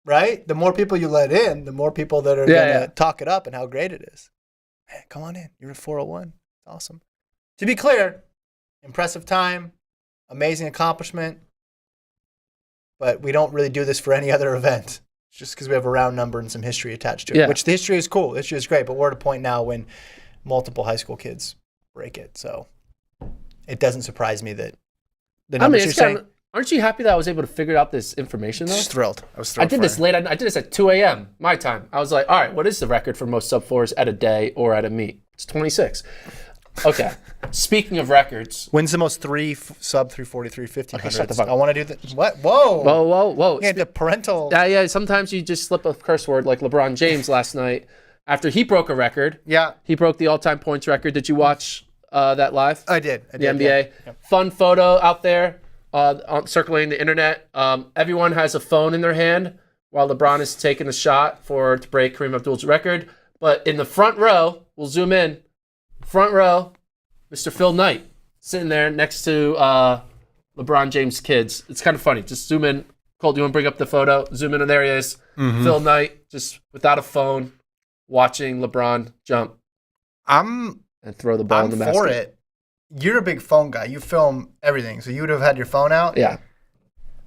Right? The more people you let in, the more people that are going to talk it up and how great it is. Man, come on in. You're at 401. Awesome. To be clear, impressive time, amazing accomplishment, but we don't really do this for any other event. It's just because we have a round number and some history attached to it, which the history is cool. The history is great, but we're at a point now when multiple high school kids break it. So it doesn't surprise me that the numbers you're saying... Aren't you happy that I was able to figure out this information, though? Just thrilled. I was thrilled. I did this late. I did this at 2 a.m. my time. I was like, all right, what is the record for most sub 4s at a day or at a meet? It's 26. Okay. Speaking of records. When's the most sub 343, 1500s? Okay, shut the fuck up. I want to do that. What? Whoa. Whoa. Yeah, the parental. Yeah. Sometimes you just slip a curse word like LeBron James last night. After he broke a record. Yeah. He broke the all-time points record. Did you watch that live? I did. The NBA. Yeah. Fun photo out there. Circulating the internet. Everyone has a phone in their hand while LeBron is taking a shot to break Kareem Abdul-Jabbar's record. But in the front row, we'll zoom in. Front row, Mr. Phil Knight sitting there next to LeBron James' kids. It's kind of funny. Just zoom in. Cole, do you want to bring up the photo? Zoom in, and there he is. Mm-hmm. Phil Knight, just without a phone, watching LeBron jump. And throw the ball in the basket. I'm for it. You're a big phone guy. You film everything, so you would have had your phone out. Yeah.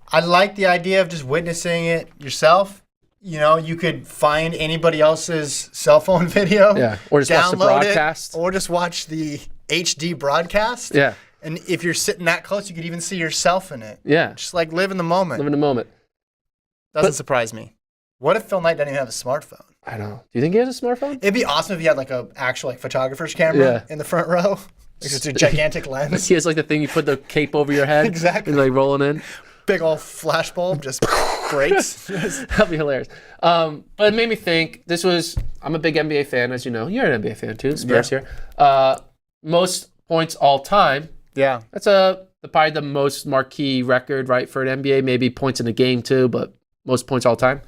I like the idea of just witnessing it yourself. You know, you could find anybody else's cell phone video. Yeah. Or just watch the broadcast. Or just watch the HD broadcast. Yeah. And if you're sitting that close, you could even see yourself in it. Yeah. Just like live in the moment. Live in the moment. Doesn't surprise me. What if Phil Knight doesn't even have a smartphone? I don't know. Do you think he has a smartphone? It'd be awesome if he had like an actual photographer's camera in the front row. It's just a gigantic lens. He has like the thing you put the cape over your head. Exactly. And like rolling in. Big old flash bulb just breaks. That'd be hilarious. But it made me think, I'm a big NBA fan, as you know. You're an NBA fan too, Spurs here. Most points all time. Yeah. That's probably the most marquee record, right, for an NBA. Maybe points in a game too, but most points all time.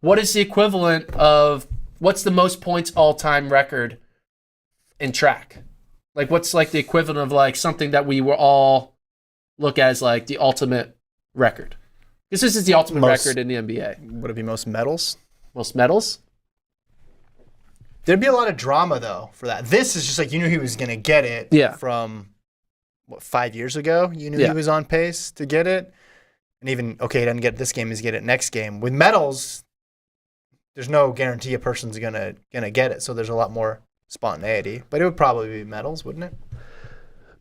What is the equivalent of, what's the most points all time record in track? Like, what's like the equivalent of like something that we will all look at as like the ultimate record? Because this is the ultimate record in the NBA. Would it be most medals? Most medals? There'd be a lot of drama though for that. This is just like you knew he was going to get it from 5 years ago. You knew he was on pace to get it. And even, okay, he doesn't get it this game, he's get it next game. With medals, there's no guarantee a person's gonna get it. So there's a lot more spontaneity, but it would probably be medals, wouldn't it?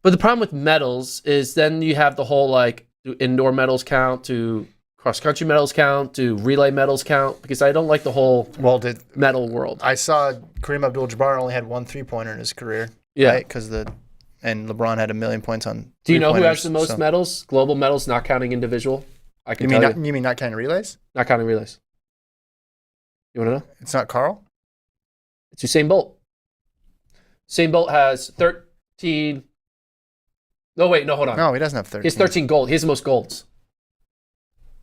But the problem with medals is then you have the whole like, do indoor medals count, do cross country medals count, do relay medals count? Because I don't like the whole medal world. I saw Kareem Abdul-Jabbar only had 1 3-pointer in his career. Yeah, right? Because and LeBron had 1 million points on. Do you know who has the three-pointers, most medals? Global medals, not counting individual. I can You tell mean you. not counting relays? Not counting relays. You want to know? It's not Carl. It's Usain Bolt. Usain Bolt has 13. No, wait, no, hold on. No, he doesn't have 13. He has 13 gold. He has the most golds.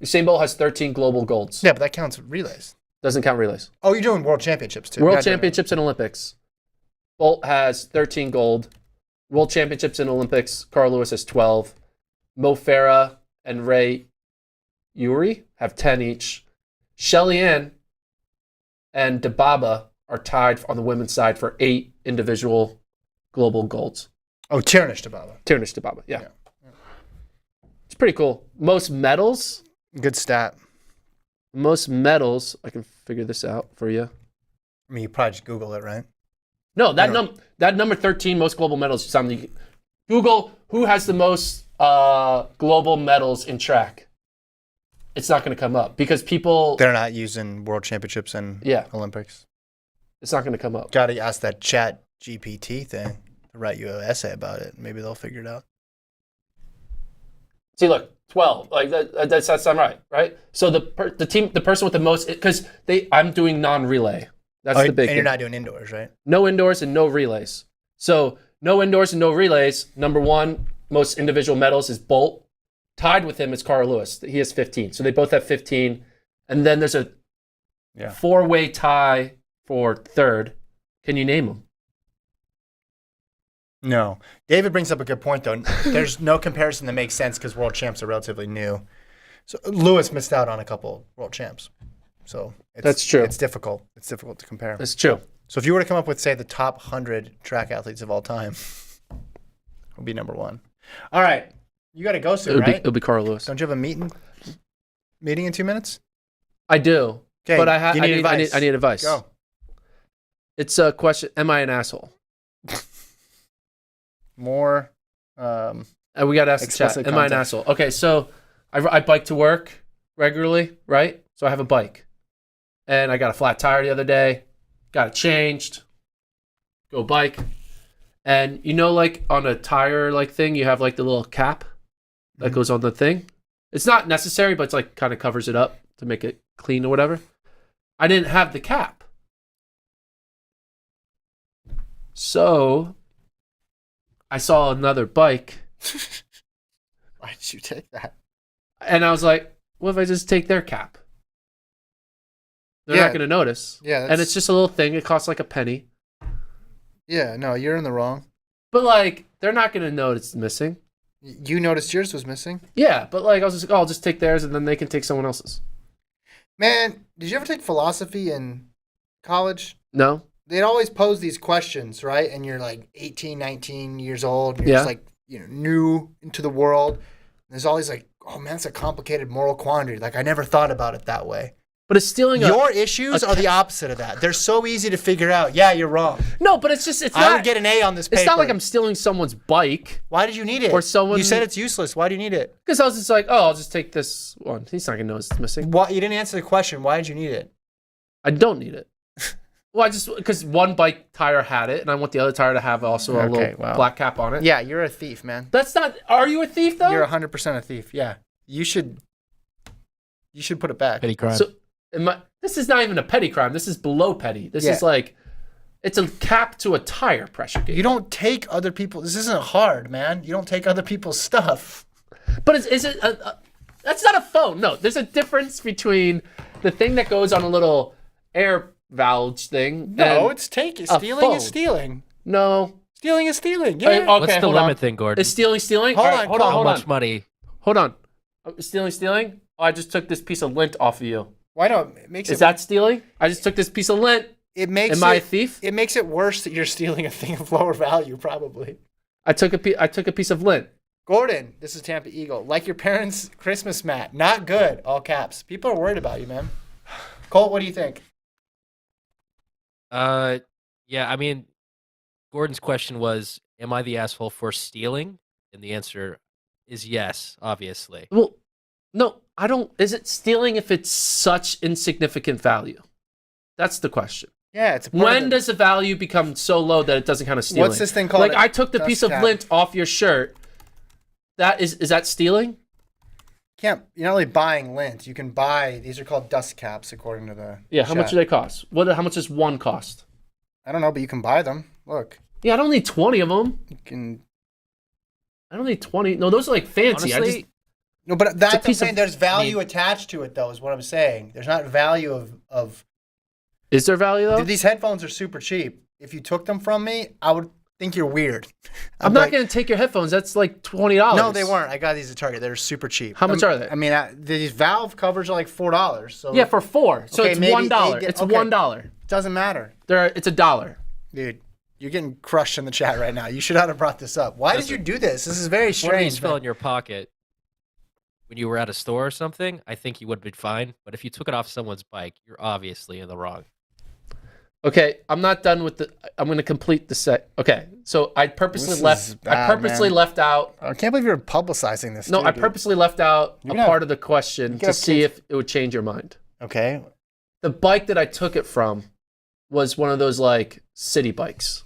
Usain Bolt has 13 global golds. Yeah, but that counts relays. Doesn't count relays. Oh, you're doing world championships too. World God damn it. championships and Olympics. Bolt has 13 gold. World championships and Olympics. Carl Lewis has 12. Mo Farah and Ray Uri have 10 each. Shelly Ann and Dababa are tied on the women's side for 8 individual global golds. Oh, Tirnish Dababa. Tirnish Dababa, yeah. It's pretty cool. Most medals. Good stat. Most medals. I can figure this out for you. I mean, you probably just Google it, right? No, that number 13 most global medals is something. Google who has the most global medals in track. It's not going to come up because people. They're not using world championships and Olympics. It's not going to come up. Got to ask that Chat GPT thing to write you an essay about it. Maybe they'll figure it out. See, look, 12. Like that's not right? So the person with the most, because I'm doing non-relay. That's the big. And thing. you're not doing indoors, right? No indoors and no relays. So no indoors and no relays. Number 1, most individual medals is Bolt. Tied with him is Carl Lewis. He has 15. So they both have 15. And then there's a 4-way tie for third. Can you name them? No. David brings up a good point, though. There's no comparison that makes sense because world champs are relatively new. So Lewis missed out on a couple world champs. So that's true. It's difficult. It's difficult to compare. That's true. So if you were to come up with, say, the top 100 track athletes of all time, it would be number 1. All right. You got to go soon, right? It'll be Carl Lewis. Don't you have a meeting in 2 minutes? I do. Okay. But I need advice. Go. It's a question. Am I an asshole? More. We got to ask the chat. Am I an asshole? Okay, so I bike to work regularly, right? So I have a bike. And I got a flat tire the other day. Got it changed. Go bike. And you know, like on a tire like thing, you have like the little cap that goes on the thing. It's not necessary, but it's like kind of covers it up to make it clean or whatever. I didn't have the cap. So I saw another bike. Why did you take that? And I was like, what if I just take their cap? They're not going to notice. Yeah. And it's just a little thing. It costs like a penny. Yeah, no, you're in the wrong. But like, they're not going to know it's missing. You noticed yours was missing? Yeah, but like, I was just like, oh, I'll just take theirs and then they can take someone else's. Man, did you ever take philosophy in college? No. They'd always pose these questions, right? And you're like 18, 19 years old. And you're just like, new into the world. And there's always like, oh man, it's a complicated moral quandary. Like, I never thought about it that way. But it's stealing your issues are the opposite of that. They're so easy to figure out. Yeah, you're wrong. No, but it's not. I would get an A on this paper. It's not like I'm stealing someone's bike. Why did you need it? Or someone. You said it's useless. Why do you need it? Because I was just like, oh, I'll just take this one. He's not going to know it's missing. Why? You didn't answer the question. Why did you need it? I don't need it. Well, because one bike tire had it, and I want the other tire to have also a little black cap on it. Yeah, you're a thief, man. That's not. Are you a thief though? You're 100% a thief. Yeah, you should put it back. Petty crime. So, this is not even a petty crime. This is below petty. This is like, it's a cap to a tire pressure gauge. You don't take other people. This isn't hard, man. You don't take other people's stuff. But is it? That's not a phone. No, there's a difference between the thing that goes on a little air valve thing. No, it's taking. Stealing is stealing. No. Stealing is stealing. Yeah. Okay, what's the limit thing, Gordon? Is stealing stealing? Hold right, on. How much money? Hold on. Stealing? Oh, I just took this piece of lint off of you. Why not? It makes Is that stealing? I just took this piece of lint. Am I a thief? It makes it worse that you're stealing a thing of lower value, probably. I took a piece of lint. Gordon, this is Tampa Eagle. Like your parents' Christmas mat. Not good. All caps. People are worried about you, man. Colt, what do you think? Yeah, I mean, Gordon's question was, am I the asshole for stealing? And the answer is yes, obviously. Well, no, I don't. Is it stealing if it's such insignificant value? That's the question. Yeah, it's a part When of the, does the value become so low that it doesn't count as stealing? What's this thing called? Like I took the piece of Dust cap. lint off your shirt. That is that stealing? You're not really buying lint. You can buy, these are called dust caps according to the Yeah, how much chat. do they cost? How much does one cost? I don't know, but you can buy them. Look, Yeah, I don't need 20 of them. you can. I don't need 20. No, those are like fancy. Honestly, No, but that's what I'm piece of- saying. There's value attached to it, though, is what I'm saying. There's not value of. Is there value though? These headphones are super cheap. If you took them from me, I would think you're weird. I'm not going to take your headphones. That's like $20. No, they weren't. I got these at Target. They're super cheap. How much are they? I mean, these valve covers are like $4. So Yeah, for 4. So Okay, it's maybe $1. it- It's okay. $1. it doesn't matter, It's $1. dude. You're getting crushed in the chat right now. You should not have brought this up. Why did you do this? This is very one of strange. these fell in your pocket when you were at a store or something, I think you would have been fine. But if you took it off someone's bike, you're obviously in the wrong. Okay, I'm not done with I'm going to complete the set. Okay, so I purposely This left. is bad, I purposely man. left out. I can't believe you're publicizing this. No, too, I dude. purposely left out a can have- part of the question can to have see kids. if it would change your mind. Okay. The bike that I took it from was one of those like city bikes.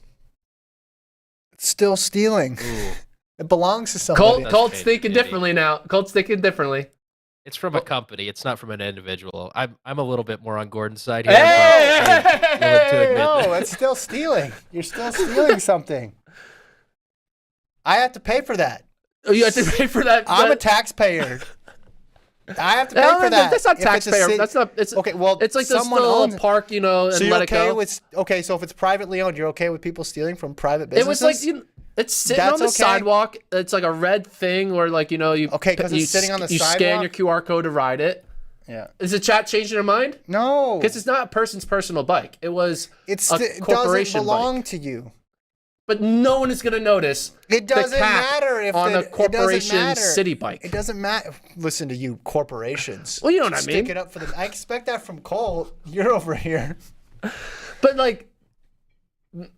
It's still stealing. Ooh, It belongs to somebody. That's Colt's shady, thinking maybe. differently now. Colt's thinking differently. it's from a company. It's not from an individual. I'm a little bit more on Gordon's side here. Hey! but willing to admit No, that. it's still stealing. You're still stealing something. I have to pay for that. Oh, you have to pay for that. I'm a taxpayer. I have to pay No, for that. That's not If it's a taxpayer. city- That's not. It's Okay, well, It's like this someone little owns it. park, and So you're let it okay go. with so if it's privately owned, you're okay with people stealing from private It businesses? was like it's sitting That's on the okay. sidewalk. It's like a red thing where you you Okay, 'cause it's you sitting on the you scan your sidewalk? QR code to ride it. yeah. Is the chat changing their mind? No, Because it's not a person's personal bike. It was it a doesn't corporation belong bike. to you. But no one is going to notice. It doesn't the cap matter if on the, a it corporation doesn't matter. city bike. It doesn't matter. Listen to you, corporations. Well, you know what I Stick mean. it up for them. I expect that from Cole. You're over here. But like,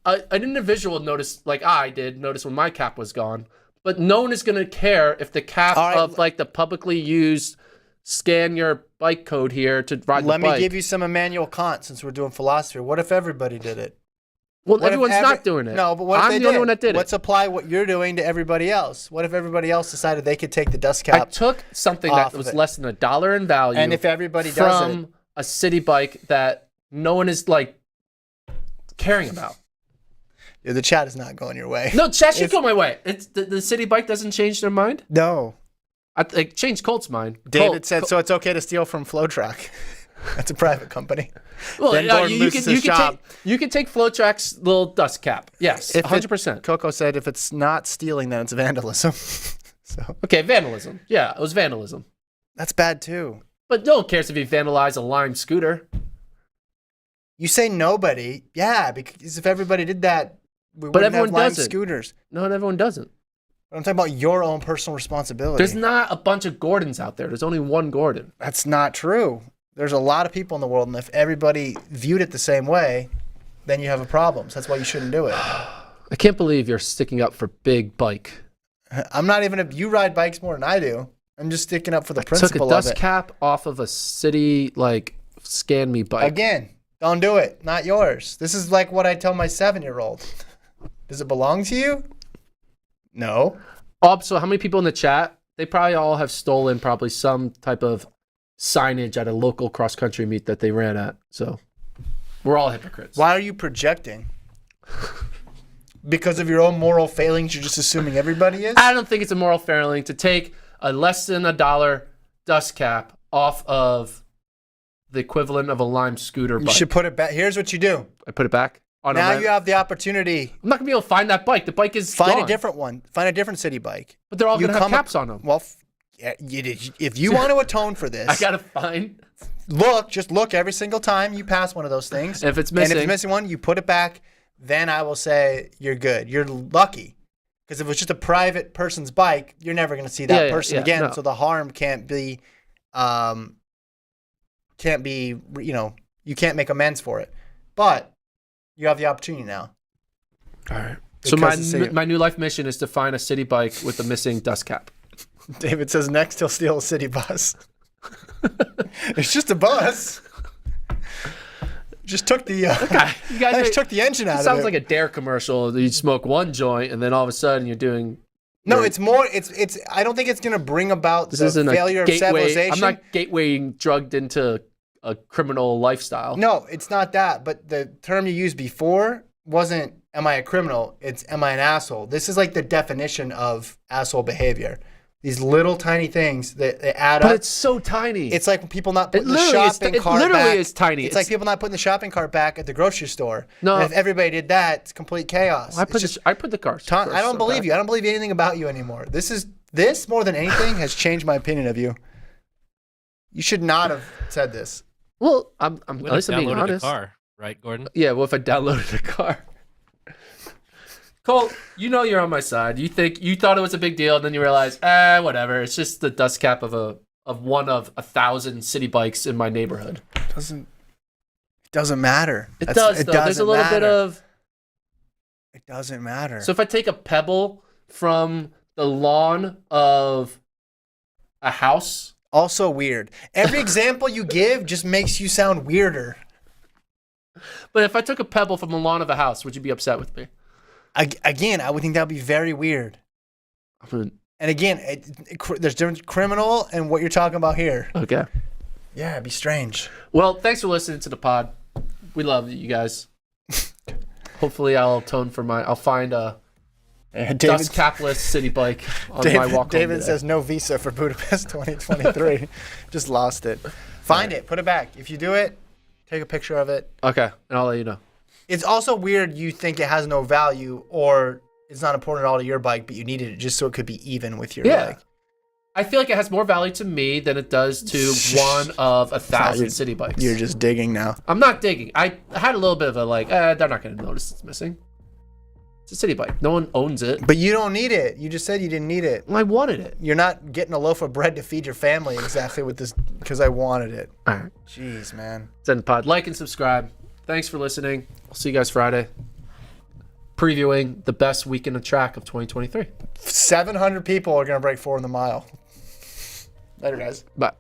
an individual noticed, like I did notice when my cap was gone. But no one is going to care if the cap All right. of like the publicly used scan your bike code here to ride Let the bike. me give you some Immanuel Kant since we're doing philosophy. What if everybody did it? Well, What if everyone's not doing it. No, but what if I'm they the did? only one that did Let's it. apply what you're doing to everybody else. What if everybody else decided they could take the dust I cap? took something off that was of it. less than $1 in value, And if everybody does it, from a city bike that no one is like caring about. yeah, the chat is not going your way. No, chat should If- go my way. It's the city bike doesn't change their mind. No. It changed Colt's mind. David said, so it's okay to steal from FloTrack. That's a private company. Well, Then yeah, Gordon loses his job. you can take FloTrack's little dust cap. Yes, If it- 100%. Coco said if it's not stealing, then it's vandalism. So Okay, vandalism. Yeah, it was vandalism. that's bad too. But no one cares if you vandalize a Lime scooter. You say nobody. Yeah, because if everybody did that, we But wouldn't everyone have Lime does it. scooters. No, everyone doesn't. I'm talking about your own personal responsibility. There's not a bunch of Gordons out there. There's only one Gordon. That's not true. There's a lot of people in the world, and if everybody viewed it the same way, then you have a problem. So that's why you shouldn't do it. I can't believe you're sticking up for big bike. I'm not even. You ride bikes more than I do. I'm just sticking up for the Took a principle of dust it. cap off of a city like scan me bike. Again, don't do it. Not yours. This is like what I tell my 7-year-old. Does it belong to you? No. Oh, so how many people in the chat? They probably all have stolen probably some type of signage at a local cross country meet that they ran at. So we're all hypocrites. Why are you projecting? Because of your own moral failings, you're just assuming everybody is? I don't think it's a moral failing to take a less than $1 dust cap off of the equivalent of a Lime scooter You bike. should put it back. Here's what you do. I put it back on Now a you have the opportunity. I'm not gonna be able to find that bike. The bike is Find gone. a different one. Find a different city bike. But they're all You gonna have come up- caps on them. Well, if you want to atone for this, I gotta find. just look every single time you pass one of those things. If it's And if missing- it's missing one, you put it back. Then I will say you're good. You're lucky. Because if it's just a private person's bike, you're never going to see that Yeah, person yeah, again. no. So the harm can't be, you can't make amends for it. But you have the opportunity now. All right. So Because the city- my new life mission is to find a city bike with a missing dust cap. David says next he'll steal a city bus. It's just a bus. Just took the Okay, you guys I just took the engine out it of it. sounds like a Dare commercial. You smoke one joint, and then all of a sudden you're doing. No, it's more. It's. I don't think it's going to bring about This the isn't failure a of gateway. civilization. I'm not gatewaying drugged into a criminal lifestyle. No, it's not that. But the term you used before wasn't "Am I a criminal?" It's "Am I an asshole?" This is like the definition of asshole behavior. These little tiny things that they add up. But it's so tiny. It's like people not It putting the literally is. shopping It cart literally back. is tiny. It's like people not putting the shopping cart back at the grocery store. No. And if everybody did that, it's complete chaos. I put the cars. I don't believe you. I don't believe anything about you anymore. This more than anything has changed my opinion of you. You should not have said this. Well, I'm Would at have least I'm being downloaded honest. a car, right, Gordon? Yeah. Well, if I downloaded a car. Cole, you know you're on my side. You thought it was a big deal, and then you realize, whatever. It's just the dust cap of one of 1,000 city bikes in my neighborhood. It doesn't matter. It does, though. There's a little bit of. It doesn't matter. So if I take a pebble from the lawn of a house, also weird. Every example you give just makes you sound weirder. but if I took a pebble from the lawn of a house, would you be upset with me? Again, I would think that would be very weird. And again, there's difference criminal and what you're talking about here. Okay. Yeah, it'd be strange. Well, thanks for listening to the pod. We love you guys. Hopefully, I'll find a dust capless city bike on my walk home David today. says no visa for Budapest 2023. Just lost it. Find it. Put it back. If you do it, take a picture of it. Okay, and I'll let you know. It's also weird you think it has no value or it's not important at all to your bike, but you needed it just so it could be even with your bike. I feel like it has more value to me than it does to one of 1,000 city bikes. You're just digging now. I'm not digging. I had a little bit of a they're not going to notice it's missing. It's a city bike. No one owns it. But you don't need it. You just said you didn't need it. I wanted it. You're not getting a loaf of bread to feed your family exactly with this because I wanted it. All right. Jeez, man. Send the pod. Like and subscribe. Thanks for listening. I'll see you guys Friday. Previewing the best weekend of track of 2023. 700 people are going to break 4 in the mile. Later, guys. Bye.